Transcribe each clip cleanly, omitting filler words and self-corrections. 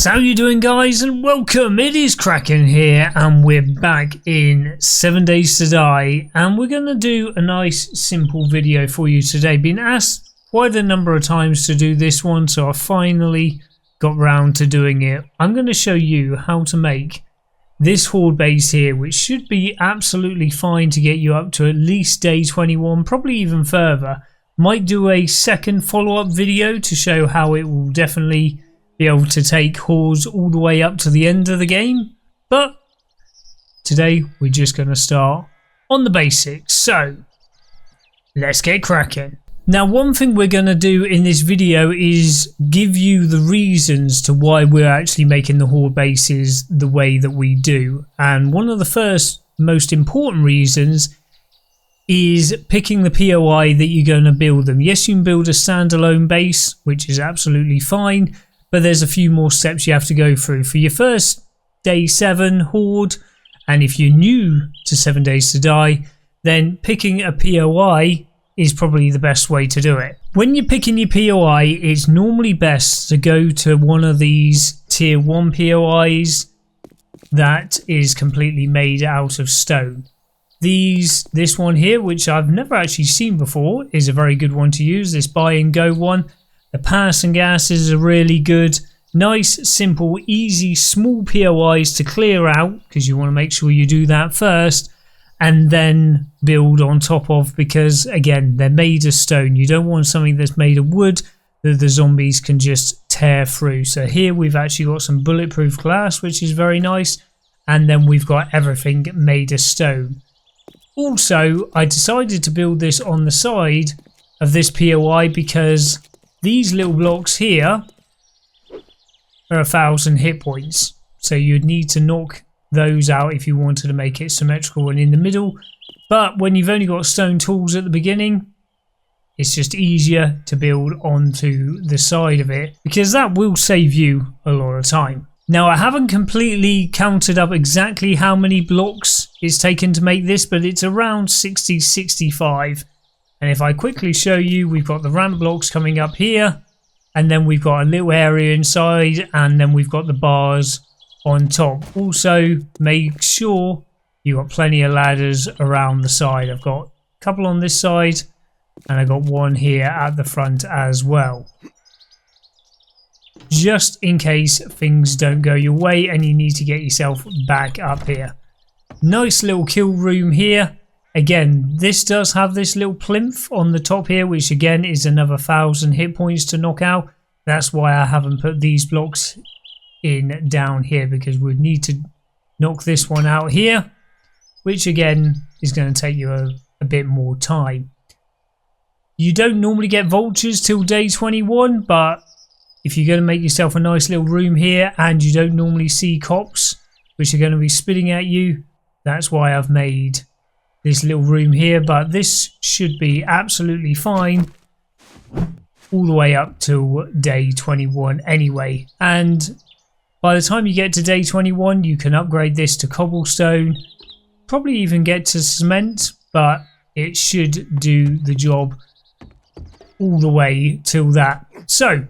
So how you doing, guys, and welcome. It is Kraken here, and we're back in 7 Days to Die, and we're going to do a nice simple video for you today. Been asked quite a number of times to do this one, so I finally got round to doing it. I'm going to show you how to make this horde base here, which should be absolutely fine to get you up to at least day 21, probably even further. Might do a second follow-up video to show how it will definitely be able to take hordes all the way up to the end of the game, but today we're just going to start on the basics. So let's get cracking. Now, one thing we're going to do in this video is give you the reasons to why we're actually making the horde bases the way that we do, and one of the first most important reasons is picking the POI that you're going to build them. Yes, you can build a standalone base, which is absolutely fine, but there's a few more steps you have to go through. For your first day 7 horde, and if you're new to 7 Days to Die, then picking a POI is probably the best way to do it. When you're picking your POI, it's normally best to go to one of these tier 1 POIs that is completely made out of stone. This one here, which I've never actually seen before, is a very good one to use, this buy and go one. The passing gases are really good. Nice, simple, easy, small POIs to clear out, because you want to make sure you do that first and then build on top of, because again, they're made of stone. You don't want something that's made of wood that the zombies can just tear through. So here we've actually got some bulletproof glass, which is very nice, and then we've got everything made of stone. Also, I decided to build this on the side of this POI because these little blocks here are 1,000 hit points, so you'd need to knock those out if you wanted to make it symmetrical and in the middle. But when you've only got stone tools at the beginning, it's just easier to build onto the side of it, because that will save you a lot of time. Now, I haven't completely counted up exactly how many blocks it's taken to make this, but it's around 60-65. And if I quickly show you, we've got the ramp blocks coming up here, and then we've got a little area inside, and then we've got the bars on top. Also, make sure you've got plenty of ladders around the side. I've got a couple on this side, and I've got one here at the front as well, just in case things don't go your way and you need to get yourself back up here. Nice little kill room here. Again, this does have this little plinth on the top here, which again is another 1,000 hit points to knock out. That's why I haven't put these blocks in down here, because we'd need to knock this one out here, which again is going to take you a bit more time. You don't normally get vultures till day 21, but if you're going to make yourself a nice little room here and you don't normally see cops which are going to be spitting at you, that's why I've made this little room here. But this should be absolutely fine all the way up to day 21 anyway. And by the time you get to day 21, you can upgrade this to cobblestone, probably even get to cement, but it should do the job all the way till that. So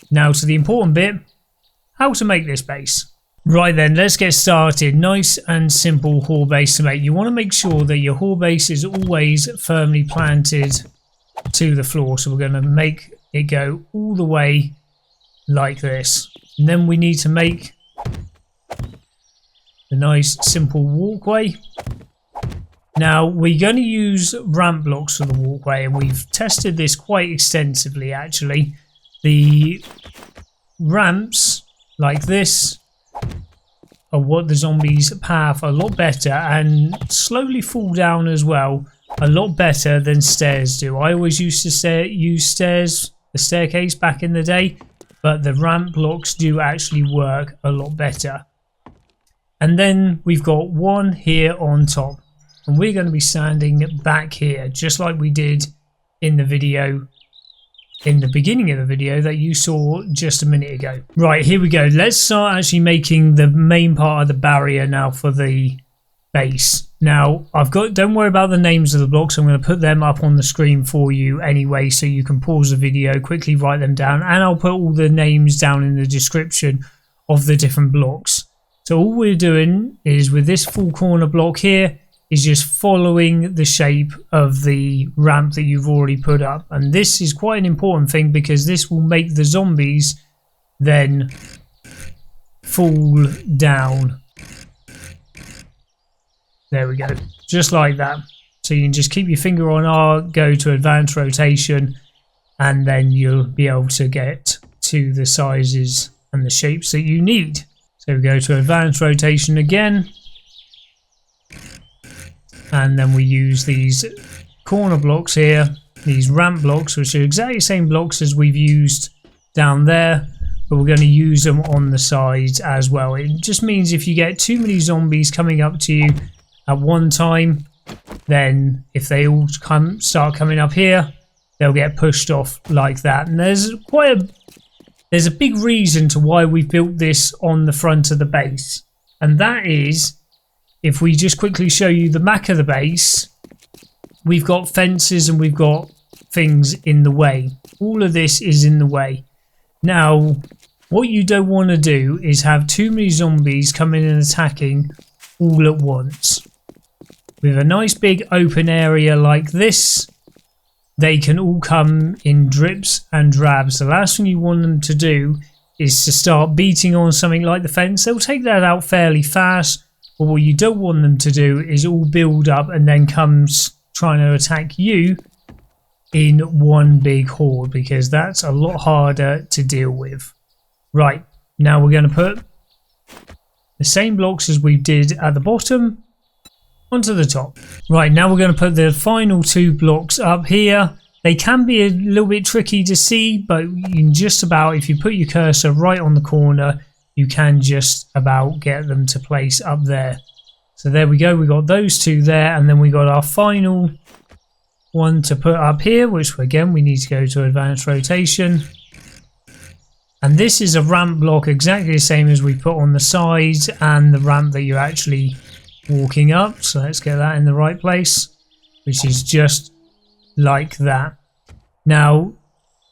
now to the important bit, how to make this base. Right then, let's get started. Nice and simple horde base to make. You want to make sure that your horde base is always firmly planted to the floor. So we're going to make it go all the way like this. And then we need to make the nice simple walkway. Now, we're going to use ramp blocks for the walkway, and we've tested this quite extensively actually. The ramps like this are what the zombies path a lot better, and slowly fall down as well, a lot better than stairs do. I always used to use stairs, the staircase back in the day, but the ramp blocks do actually work a lot better. And then we've got one here on top, and we're going to be standing back here just like we did in the video, in the beginning of the video that you saw just a minute ago. Right, here we go. Let's start actually making the main part of the barrier now for the base. Now, don't worry about the names of the blocks. I'm going to put them up on the screen for you anyway, so you can pause the video, quickly write them down, and I'll put all the names down in the description of the different blocks. So all we're doing is, with this full corner block here, is just following the shape of the ramp that you've already put up. And this is quite an important thing, because this will make the zombies then fall down. There we go, just like that. So you can just keep your finger on R, go to advanced rotation, and then you'll be able to get to the sizes and the shapes that you need. So we go to advanced rotation again, and then we use these corner blocks here, these ramp blocks, which are exactly the same blocks as we've used down there, but we're going to use them on the sides as well. It just means if you get too many zombies coming up to you at one time, then if they all start coming up here, they'll get pushed off like that. And there's a big reason to why we've built this on the front of the base, and that is, if we just quickly show you the back of the base, we've got fences and we've got things in the way. All of this is in the way. Now, what you don't want to do is have too many zombies coming and attacking all at once. With a nice big open area like this, they can all come in drips and drabs. The last thing you want them to do is to start beating on something like the fence. They'll take that out fairly fast. But what you don't want them to do is all build up and then comes trying to attack you in one big horde, because that's a lot harder to deal with. Right, now we're going to put the same blocks as we did at the bottom onto the top. Right, now we're going to put the final two blocks up here. They can be a little bit tricky to see, but you can just about, if you put your cursor right on the corner, you can just about get them to place up there. So there we go, we got those two there, and then we got our final one to put up here, which again we need to go to advanced rotation. And this is a ramp block exactly the same as we put on the sides and the ramp that you're actually walking up. So let's get that in the right place, which is just like that. Now,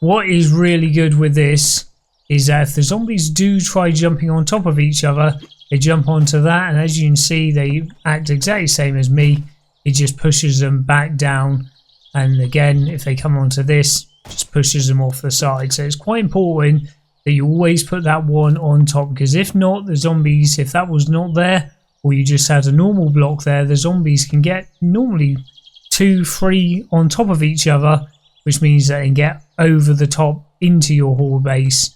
what is really good with this is that if the zombies do try jumping on top of each other, they jump onto that, and as you can see, they act exactly the same as me. It just pushes them back down, and again, if they come onto this, it just pushes them off the side. So it's quite important that you always put that one on top, because if not, the zombies, if that was not there, or you just had a normal block there, the zombies can get normally 2, 3 on top of each other, which means they can get over the top into your horde base,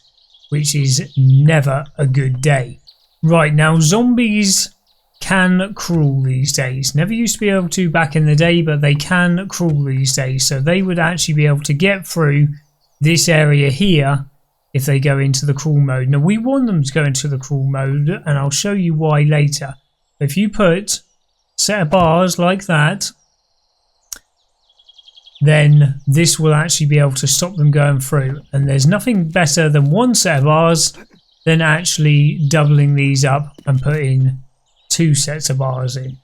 which is never a good day. Right, now zombies can crawl these days. Never used to be able to back in the day, but they can crawl these days. So they would actually be able to get through this area here if they go into the crawl mode. Now we want them to go into the crawl mode, and I'll show you why later. If you put a set of bars like that, then this will actually be able to stop them going through. And there's nothing better than one set of bars than actually doubling these up and putting 2 sets of bars in.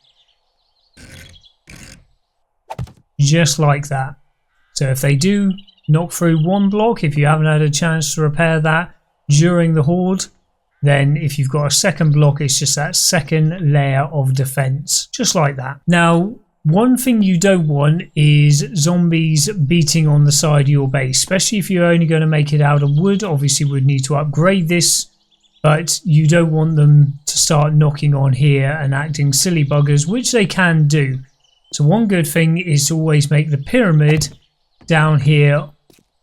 Just like that. So if they do knock through one block, if you haven't had a chance to repair that during the horde, then if you've got a second block, it's just that second layer of defense, just like that. Now, one thing you don't want is zombies beating on the side of your base, especially if you're only going to make it out of wood. Obviously we'd need to upgrade this, but you don't want them to start knocking on here and acting silly buggers, which they can do. So one good thing is to always make the pyramid down here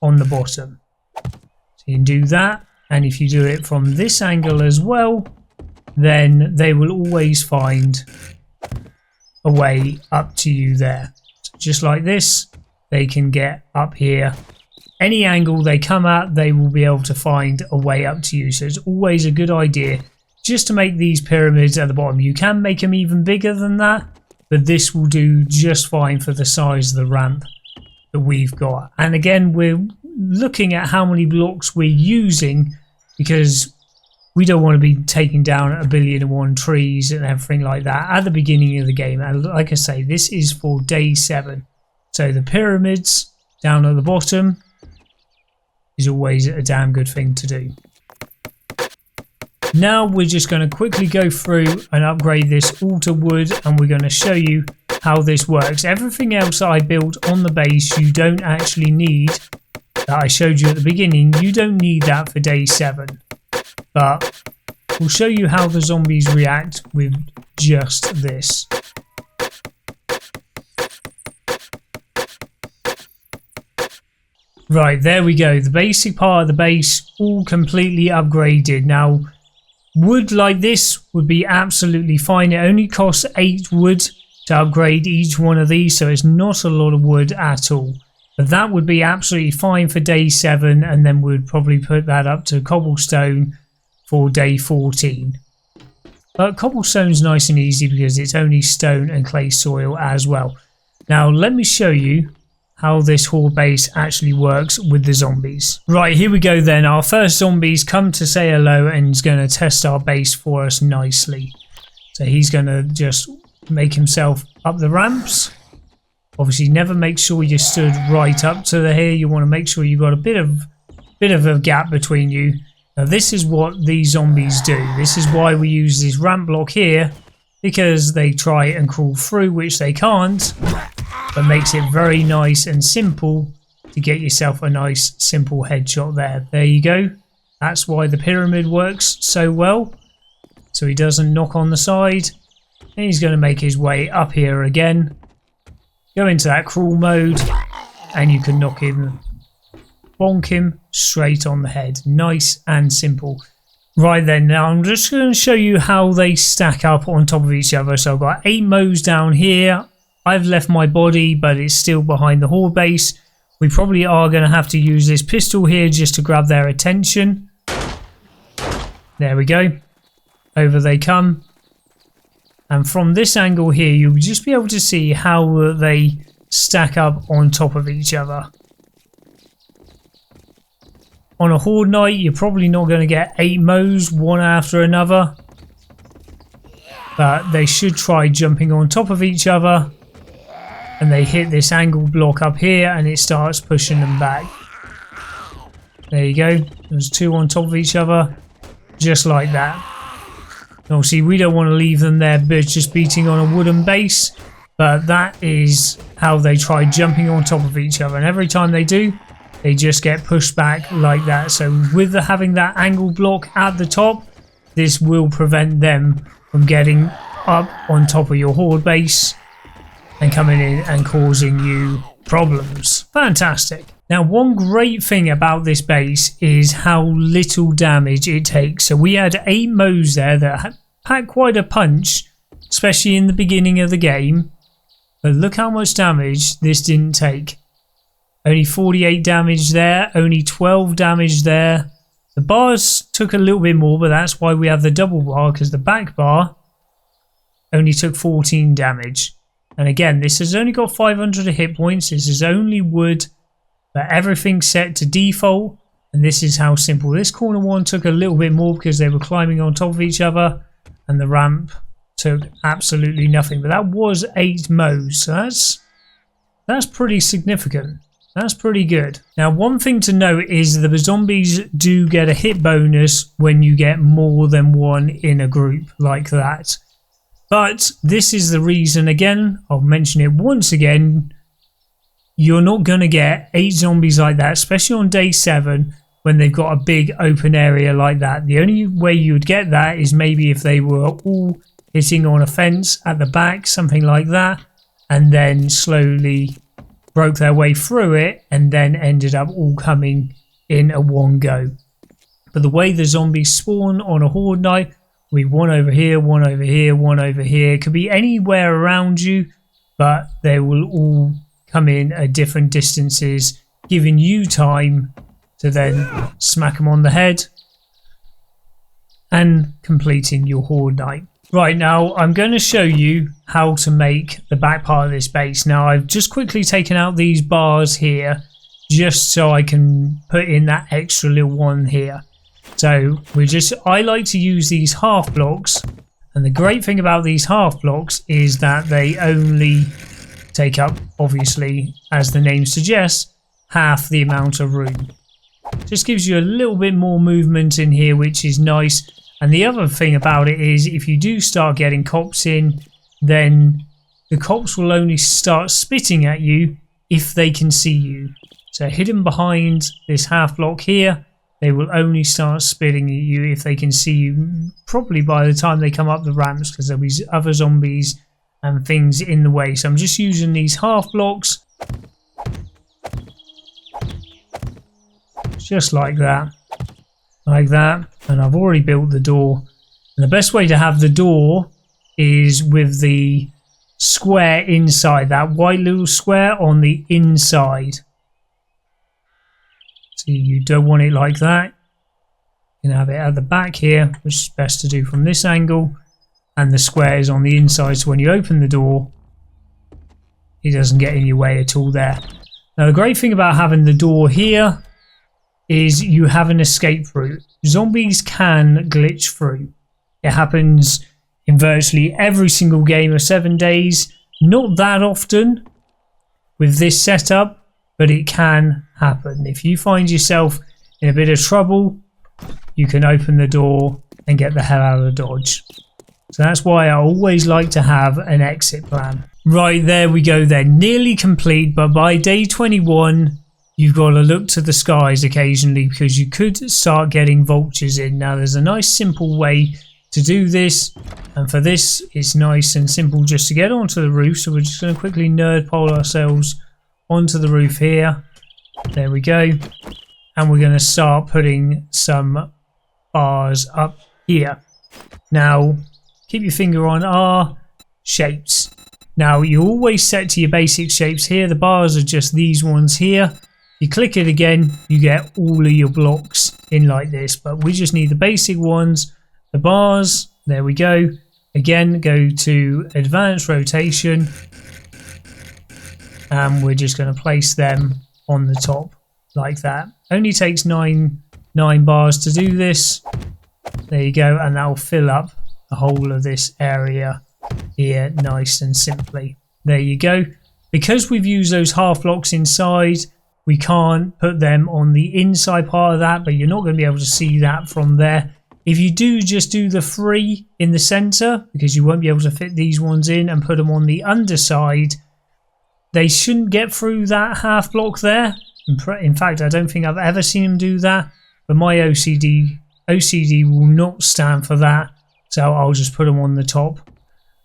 on the bottom. So you can do that, and if you do it from this angle as well, then they will always find a way up to you there. So just like this, they can get up here. Any angle they come at, they will be able to find a way up to you. So it's always a good idea just to make these pyramids at the bottom. You can make them even bigger than that, but this will do just fine for the size of the ramp that we've got. And again, we're looking at how many blocks we're using, because we don't want to be taking down 1,000,000,001 trees and everything like that at the beginning of the game. And like I say, this is for day 7. So the pyramids down at the bottom is always a damn good thing to do. Now we're just going to quickly go through and upgrade this all to wood, and we're going to show you how this works. Everything else that I built on the base you don't actually need, that I showed you at the beginning, you don't need that for day 7. But we'll show you how the zombies react with just this. Right, there we go. The basic part of the base all completely upgraded. Now, wood like this would be absolutely fine. It only costs 8 wood to upgrade each one of these, so it's not a lot of wood at all. But that would be absolutely fine for day 7, and then we'd probably put that up to cobblestone for day 14. But cobblestone's nice and easy because it's only stone and clay soil as well. Now let me show you how this horde base actually works with the zombies. Right, here we go then. Our first zombies come to say hello and is going to test our base for us nicely. So he's going to just make himself up the ramps. Obviously never make sure you stood right up to the here. You want to make sure you've got a bit of a gap between you. Now this is what these zombies do. This is why we use this ramp block here, because they try and crawl through, which they can't, but makes it very nice and simple to get yourself a nice simple headshot there. There you go. That's why the pyramid works so well, so he doesn't knock on the side. And he's going to make his way up here again, go into that crawl mode, and you can knock him, bonk him straight on the head. Nice and simple. Right then, now I'm just going to show you how they stack up on top of each other. So I've got 8 mows down here. I've left my body, but it's still behind the horde base. We probably are going to have to use this pistol here just to grab their attention. There we go. Over they come. And from this angle here, you'll just be able to see how they stack up on top of each other. On a horde night, you're probably not going to get 8 mows one after another. But they should try jumping on top of each other. And they hit this angle block up here and it starts pushing them back. There you go. There's 2 on top of each other. Just like that. Obviously, we don't want to leave them there just beating on a wooden base. But that is how they try jumping on top of each other. And every time they do, they just get pushed back like that. So with having that angle block at the top, this will prevent them from getting up on top of your horde base and coming in and causing you problems. Fantastic. Now, one great thing about this base is how little damage it takes. So we had 8 mows there that packed quite a punch, especially in the beginning of the game. But look how much damage this didn't take. Only 48 damage there, only 12 damage there. The bars took a little bit more, but that's why we have the double bar, because the back bar only took 14 damage. And again, this has only got 500 hit points. This is only wood, but everything's set to default. And this is how simple. This corner one took a little bit more because they were climbing on top of each other, and the ramp took absolutely nothing. But that was 8 mows, so that's pretty significant. That's pretty good. Now, one thing to note is that the zombies do get a hit bonus when you get more than one in a group like that. But this is the reason, again, I'll mention it once again, you're not going to get 8 zombies like that, especially on day 7 when they've got a big open area like that. The only way you would get that is maybe if they were all hitting on a fence at the back, something like that, and then slowly broke their way through it and then ended up all coming in a one go. But the way the zombies spawn on a horde night, we one over here, one over here, one over here. It could be anywhere around you, but they will all come in at different distances, giving you time to then smack them on the head and completing your horde night. Right, now I'm going to show you how to make the back part of this base. Now, I've just quickly taken out these bars here just so I can put in that extra little one here. So I like to use these half blocks, and the great thing about these half blocks is that they only take up, obviously, as the name suggests, half the amount of room. Just gives you a little bit more movement in here, which is nice. And the other thing about it is if you do start getting cops in, then the cops will only start spitting at you if they can see you. So hidden behind this half block here, they will only start spitting at you if they can see you, probably by the time they come up the ramps, because there'll be other zombies and things in the way. So I'm just using these half blocks. Just like that. Like that. And I've already built the door. And the best way to have the door is with the square inside, that white little square on the inside. So you don't want it like that. You can have it at the back here, which is best to do from this angle. And the square is on the inside, so when you open the door, it doesn't get in your way at all there. Now the great thing about having the door here is you have an escape route. Zombies can glitch through. It happens in virtually every single game of 7 days. Not that often with this setup, but it can happen. If you find yourself in a bit of trouble, you can open the door and get the hell out of Dodge. So that's why I always like to have an exit plan. Right, there we go then. Nearly complete, but by day 21, you've got to look to the skies occasionally because you could start getting vultures in. Now there's a nice simple way to do this, and for this it's nice and simple just to get onto the roof. So we're just going to quickly nerd pole ourselves onto the roof here. There we go. And we're going to start putting some bars up here. Now keep your finger on our shapes. Now you always set to your basic shapes here. The bars are just these ones here. You click it again, you get all of your blocks in like this, but we just need the basic ones. The bars, there we go. Again, go to advanced rotation, and we're just going to place them on the top like that. Only takes nine bars to do this. There you go, and that will fill up the whole of this area here nice and simply. There you go. Because we've used those half blocks inside, we can't put them on the inside part of that, but you're not going to be able to see that from there. If you do just do the 3 in the center, because you won't be able to fit these ones in, and put them on the underside, they shouldn't get through that half block there. In fact, I don't think I've ever seen them do that, but my OCD will not stand for that, so I'll just put them on the top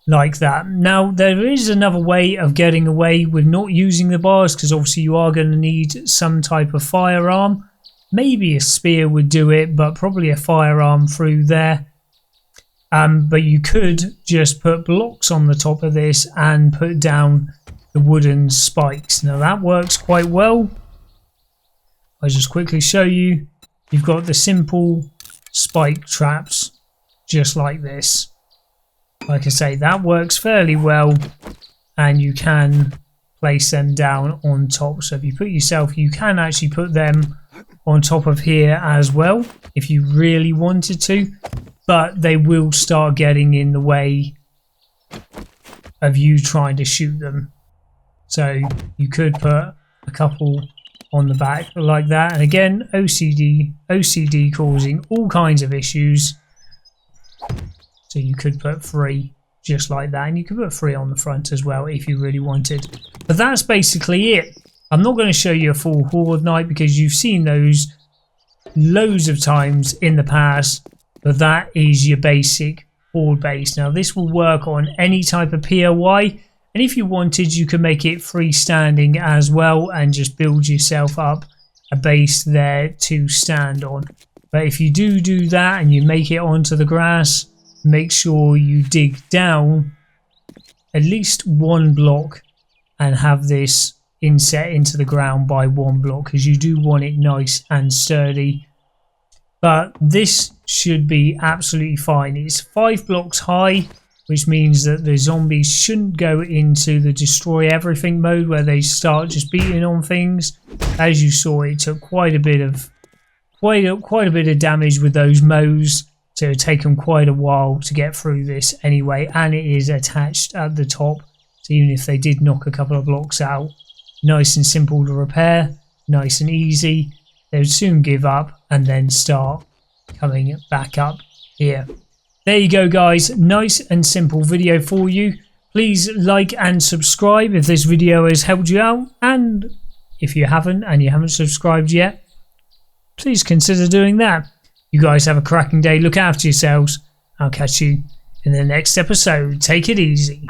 like that. Now there is another way of getting away with not using the bars, because obviously you are going to need some type of firearm. Maybe a spear would do it, but probably a firearm through there. But you could just put blocks on the top of this and put down the wooden spikes. Now that works quite well. I'll just quickly show you. You've got the simple spike traps just like this. Like I say, that works fairly well, and you can place them down on top. So if you put yourself, you can actually put them on top of here as well if you really wanted to, but they will start getting in the way of you trying to shoot them. So you could put a couple on the back like that, and again, OCD causing all kinds of issues. So you could put 3 just like that, and you could put 3 on the front as well if you really wanted. But that's basically it. I'm not going to show you a full Horde night because you've seen those loads of times in the past, but that is your basic Horde base. Now this will work on any type of POI, and if you wanted you could make it freestanding as well and just build yourself up a base there to stand on. But if you do that and you make it onto the grass, make sure you dig down at least 1 block and have this inset into the ground by 1 block, because you do want it nice and sturdy. But this should be absolutely fine. It's 5 blocks high, which means that the zombies shouldn't go into the destroy everything mode where they start just beating on things. As you saw, it took quite a bit of quite a bit of damage with those mows, so it'll take them quite a while to get through this anyway, and it is attached at the top, so even if they did knock a couple of blocks out, nice and simple to repair, nice and easy. They would soon give up and then start coming back up here. There you go guys, nice and simple video for you. Please like and subscribe if this video has helped you out, and if you haven't and you haven't subscribed yet, please consider doing that. You guys have a cracking day, look after yourselves. I'll catch you in the next episode. Take it easy.